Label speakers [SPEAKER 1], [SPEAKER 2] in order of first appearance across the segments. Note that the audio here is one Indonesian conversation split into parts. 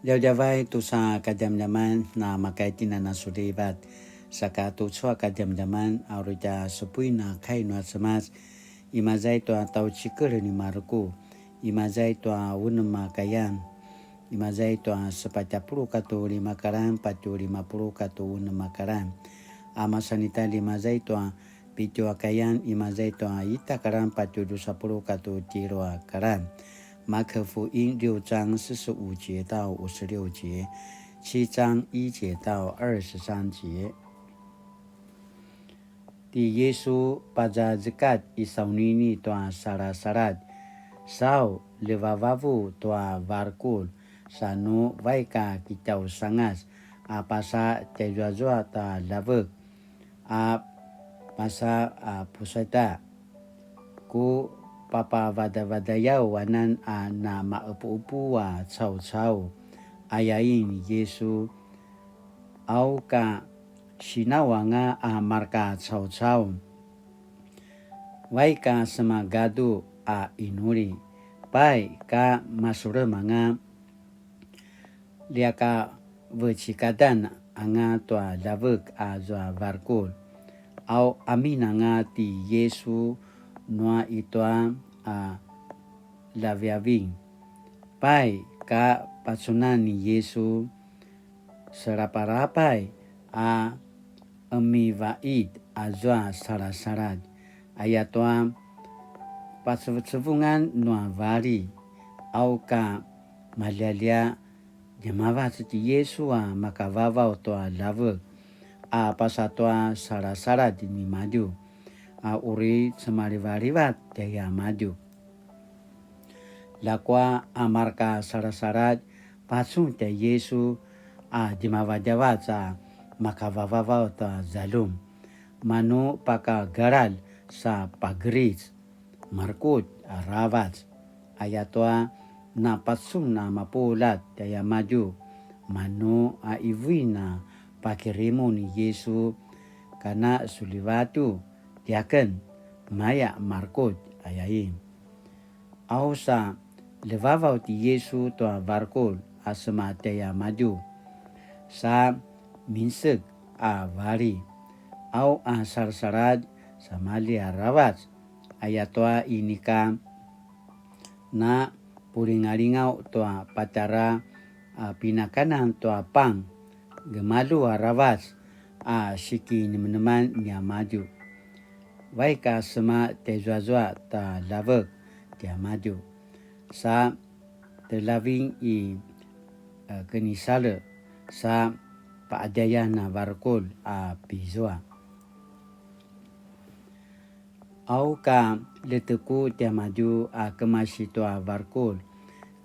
[SPEAKER 1] Jauh-jauh tu sa kadam-daman na makaitin na sulibat. Sa katutswa kadam-daman aurita supui na kai no semas. Imazai tu atau cikir ni maruku. Imazai tu un makayan. Imazai tu sepatapuru katu 5 karam, 50 katu un makaram. Amasanita 5 zai tu pitu akayan, 5 zai tu ita karam, 10 katu tiro karam.马可福音6章45节到56节，7章1节到23节。Di Yesu pada zekat isaunini tua sara-sarat, sau levavavu tua varkul, sanu vaika kitau sangas, apasa tejua-jua ta lavek, apasa pusata, ku papa vada-vadayau wanan na maupu-upu wa cau-cau ayain Yesu au ka sinawanga marka cau-cau wai ka semagadu inuri pai ka masure manga liaka vecikadan anga tua lavek zwa varkul au amina nga ti Yesu noa itoa laviaving pai ka pasunan ni Yesu seraparapai emivaid azwa sarasarat ayatoa pasevungan noa vari au ka malalia jamawa seti Yesu makavava toa lave pasatoa sarasarat ni maju uri semarivat daya maju. Lakwa amarka sarasarat pasung te Yesu dimawajawat sa makavavava ta zalum. Manu paka garal sa pagris markut ravat ayatoa na pasung na mapulat daya maju. Manu iwina pakirimu ni Yesu karena sulivatu diaken maya markut ayain. Au sa levavau ti Yesu toa varkul asma teya maju. Sa minsek vari. Au sar-sarad samali rawat. Ayatoa inika na puringaringau toa patara pinakanan toa pang. Gemalu rawat siki neman nya maju. Waika sema tezwa-zwa ta lavek dia maju. Sa telaving kenisale sa paadaya na varkul pizwa. Au ka leteku dia maju kemasi toa varkul.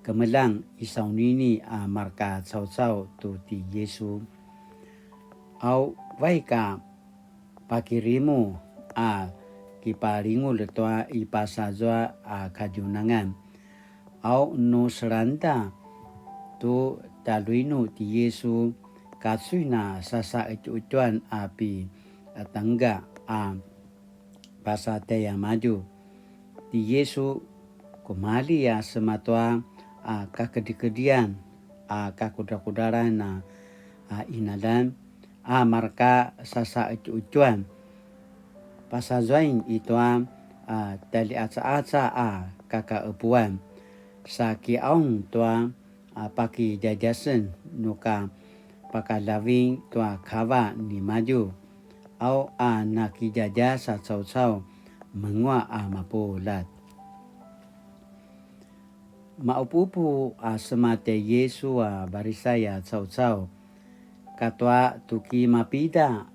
[SPEAKER 1] Kemelang isaunini marka cau-cau tu ti Yesu. Au waika pakirimu kiparingu letoa ipasazwa kajunangan au no seranta tu taluinu ti Yesu katsuina sasa itu-ituan api tangga pasa teya maju ti Yesu kumali sematoa kakedi-kedian kakuda-kudaran inadan marka sasa itu-ituan pasazwain itoa tali aca-aca kakaupuan sa kiaung toa paki jajasen nuka pakalawing toa kawa ni maju au naki jajasa cau-cau mengua mapulat. Maupupu semate Yesu barisaya cau-cau katwa tuki mapida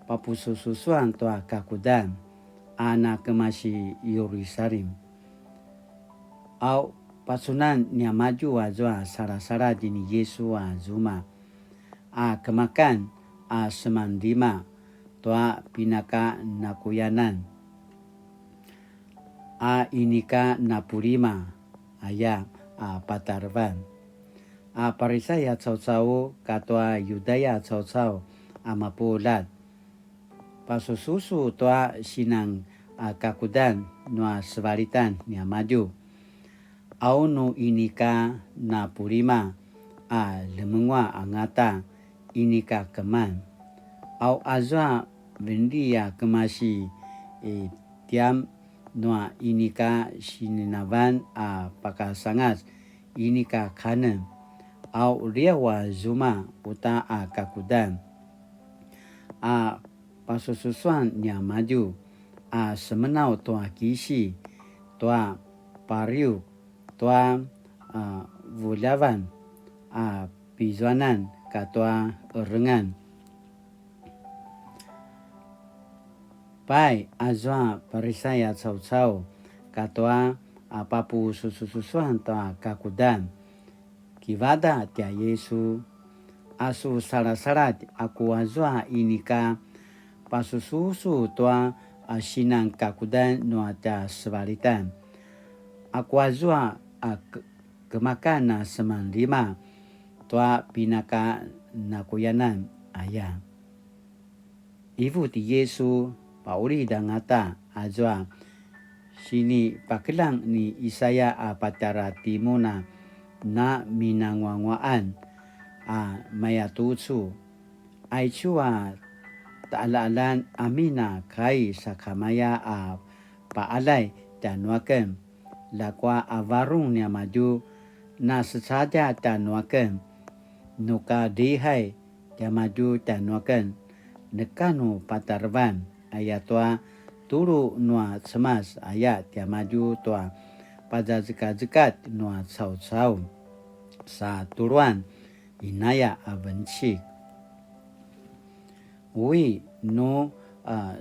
[SPEAKER 1] papusususuan toa kakudan anak kemasi Yerusalem au pasunan nia maju azwa sara-sara dini Yesu zuma kemakan semandima toa pinaka nakuyanan inika napurima aya patarvan parisaya cau-cau katwa Yudaya cau-cau mapulat pasususu toa sinang kakudan noa sebaritan nia maju au no inika na purima lemengwa angata inika keman au azwa vendia kemasi tiam noa inika sininavan pakasangas inika kanen au riawa zuma uta kakudan pasususuan nya maju semenau toa kisi toa pariu toa vulavan pizuanan katoa rengan pai azwa parisaya cau katoa papu sususuan toa kakudan kivada tia Yesu asu sarat aku azwa inika pasususu toa sinang kakudan noa tia sebalitan aku azwa kemakan seman lima toa pinaka nakuyanan ayah ibu ti Yesu pauli dangata azwa sini pakelang ni Isaya patara timuna na minangwangwaan mayatusu aichua taalalan amina kai sakamaya paalay tanwaken lakwa avarung niya maju na sesaja tanwaken nuka dihai ya maju tanwaken nekanu patarvan ayatwa turu nua semas ayat ya maju tua pada zekat nua sau sa turuan inaya abenci ui no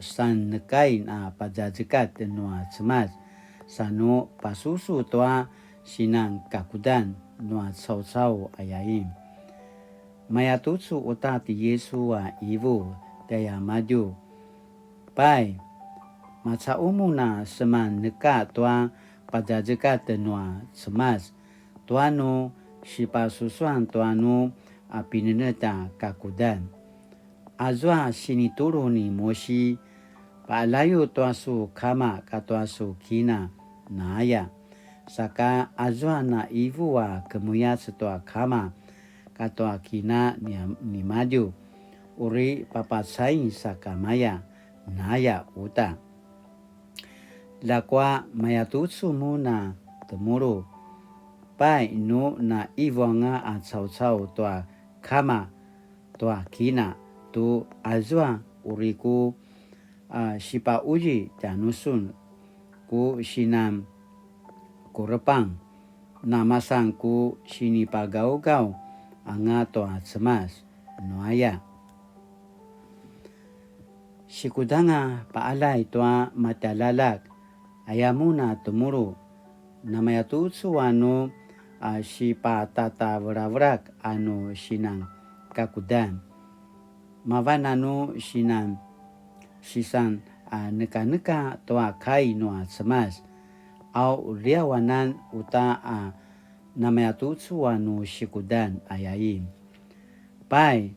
[SPEAKER 1] san nekain pada zekat nua semas sanu pasusu tua sinang kakudan nua sau ayaim mayatusu utati Yesu ibu daya maju pai masa umuna seman neka tua pada zekat nua semas tuanu sipa susuan tuanu pineneta kakudan azwa sini turuni mosi paalayu tuasu kama katuasu kina naya saka azwa na ivu kemuya setua kama katua kina ni maju uri papasai saka maya naya uta lakwa mayatutsu muna temuru pai no na iwanga cau toa kama toa kina tu azwa uriku sipa uji tanusun ku sinam kurepang namasang ku sini pagau-gau anga toa semas noaya sikudanga paalay toa matalalak ayamuna temuru namayatutsu sipa tata veravrak sinang kakudan mavananu sinang sisan neka-neka toa kai noa semas au riawanan uta namayatutsu sikudan ayaim pai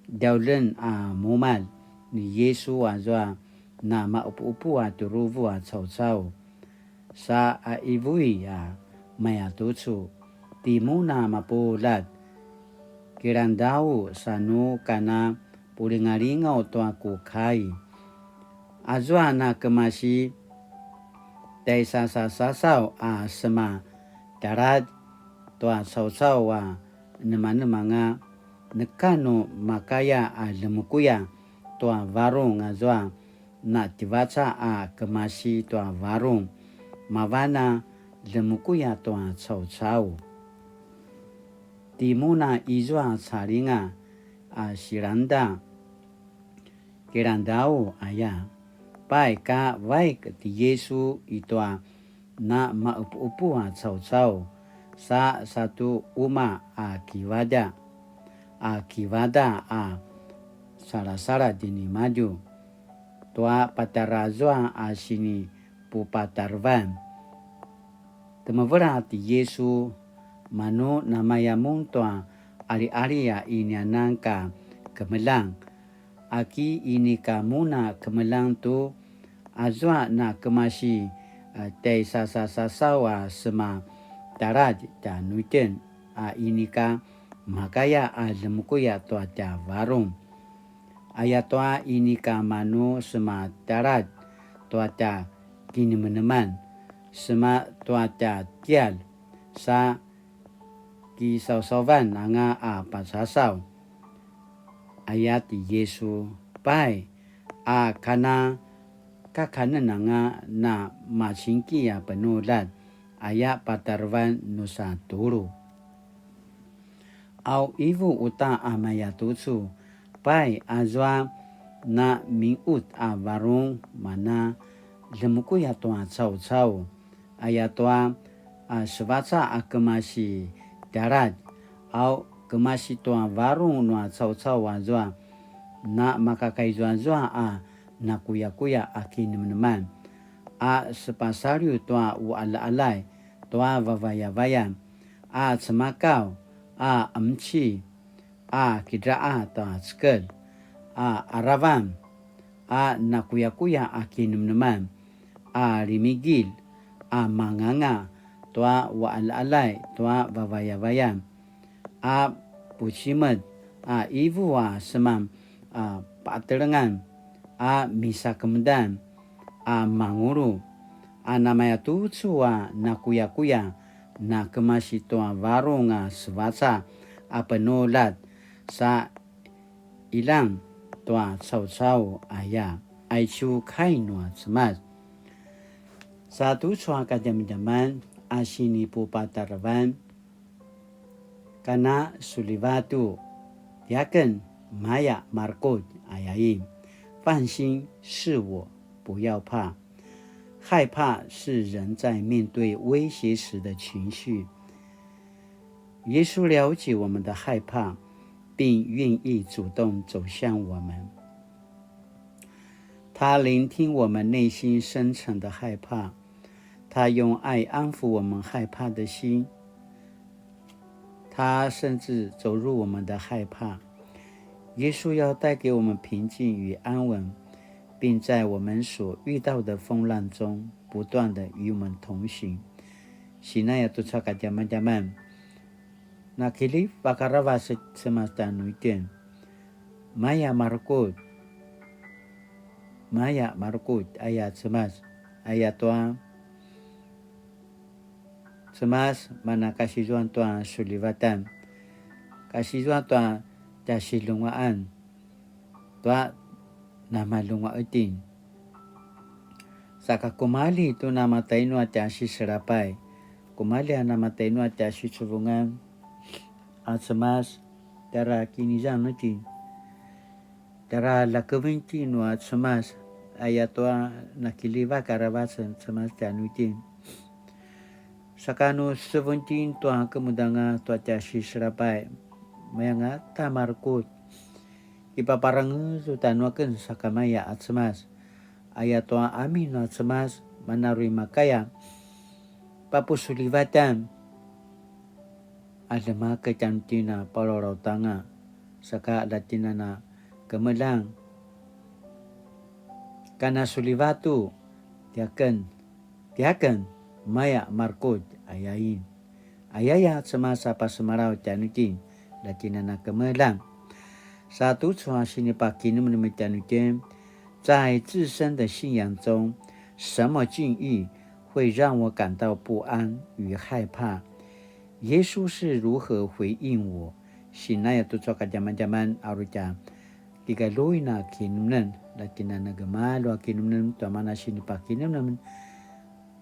[SPEAKER 1] daulen mumal ni Yesu azwa na maupu-upu turuvu cau sa ibui mayatutsu timuna mapulat kirandau sanu kana puringaringau toa kukai azwa na kemasi dai sasau sema darat toa sau nema-nemanga nekano makaya lemukuya toa varung azwa na tivaca kemasi toa varung mavana lemukuya toa cau timuna izwa saringa siranda kirandau ayah pai ka baik ti Yesu itoa na maupu-upu cau sa satu uma kivada sara dini maju toa patarazwa sini pupatarvan temavera ti Yesu manu namayamun toa ari-ari inyanangka kemelang aki ini kamuna kemelang tu azwa na kemasi tei sasawa sema darat ta nuiten inika makaya lemukuya tua ta varung ayatua inika manu sema darat tua ta kini meneman sema tua ta tial sa ki sausawan anga pasasau ayat Yesu pai kana kakana nanga na machinki penulat aya patarvan nusa turu au ivu uta amaya tutsu pai azwa na mingut varung mana lemuku ya toa chau aya toa sevaca akemasi darat au kemasi toa varung noa chau azwa na makakai zwa na kuya akinim-neman sepasariu toa ala-alay toa vavaya semakau amci kidraa toa skel aravam na kuya akinim-neman rimigil manganga toa ala-alay toa vavaya pusimet ivu semam paterengan misa kemudian manguru namaya tutsu na kuya na kemasi toa varung sevaca penolat sa ilang toa chau aya aichu kainua semas satu soa kadam-daman asini pupatarvan kana sulivatu yaken maya markot ayaim放心是我不要怕害怕是人在面对威胁时的情绪耶稣了解我们的害怕并愿意主动走向我们他聆听我们内心深层的害怕他用爱安抚我们害怕的心他甚至走入我们的害怕耶稣要带给我们平静与安稳并在我们所遇到的风浪中不断地与我们同行Sinaya tu saka jaman-jaman na kilif bakarawa semasta nuiten maya markut ayat semas ayat toa semas mana kasih Tuhan toa sulivatan kasih Tuhan toa dasilungaan toa nama lunga utin saka kumali itu nama tainu atasi serapai kumali nama tainu atasi subungan atsemas dara kinizan utin dara lakawinti no atsemas ayatwa nakiliva karabasan semas danutin sakanu 17 toa kemudanga toa atasi serapai mayanga tamarkut ipaparang sutanuaken sakamaya atsemas ayatwa amin atsemas manarui makaya papusulivatan alema kecantina palorotanga saka latinana kemelang kana sulivatu tiaken maya markut ayain ayaya atsemas apa semarau canutin latinana kemelang satu从心里把给你们的讲的在自身的信仰中什么境遇会让我感到不安与害怕耶稣是如何回应我sinaya tu soka zaman-zaman aruja tiga loina kinumnen latina nagamalo kinumnen to mana sini pa kinumnen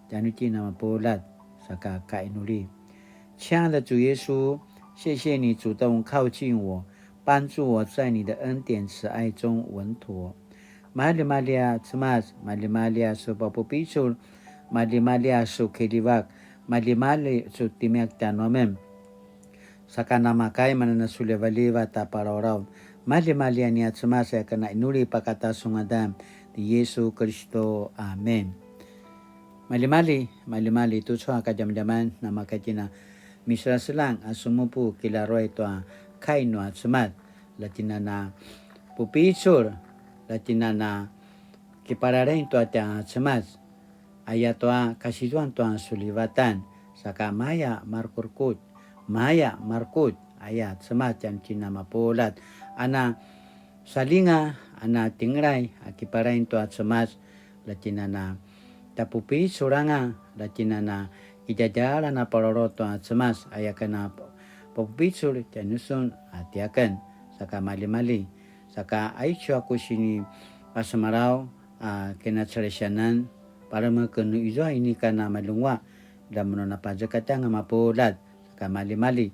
[SPEAKER 1] januti nama polat saka kainuri 亲爱的主耶稣谢谢你主动靠近我帮助我在你的恩典慈爱中稳妥。Mali-malia tsemas, mali-malia su papupisul, mali-malia su kiliwak, mali-mali su timiak tanomem. Sakana makai manana sulevaliwa taparorau. Mali-malia ni tsemas ya kena inuli pakata sungadam di Yesus Kristo. Amen. Mali-mali itu soa kajam-jaman nama kajina. Misra selang asumupu kilaroi toa kainu atsemat latina na pupisul latina na kipararen toa tia atsemat ayat toa kasih Tuhan toa sulivatan saka maya markurkut maya markut ayat semacam cina mapolat ana salinga ana tingrai akiparain tu semas lacinana tapupi suranga lacinana ijajala na paroroto semas ayakana popitsur tenusun atiakan saka mali-mali saka aisyo aku sini pasamarau kena ceresanan para mekenu izo ini kana malungwa dan menona pajakata ngamapolat saka mali-mali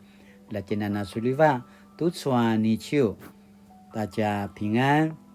[SPEAKER 1] lacinana suliva tutswa ni chiu大家平安。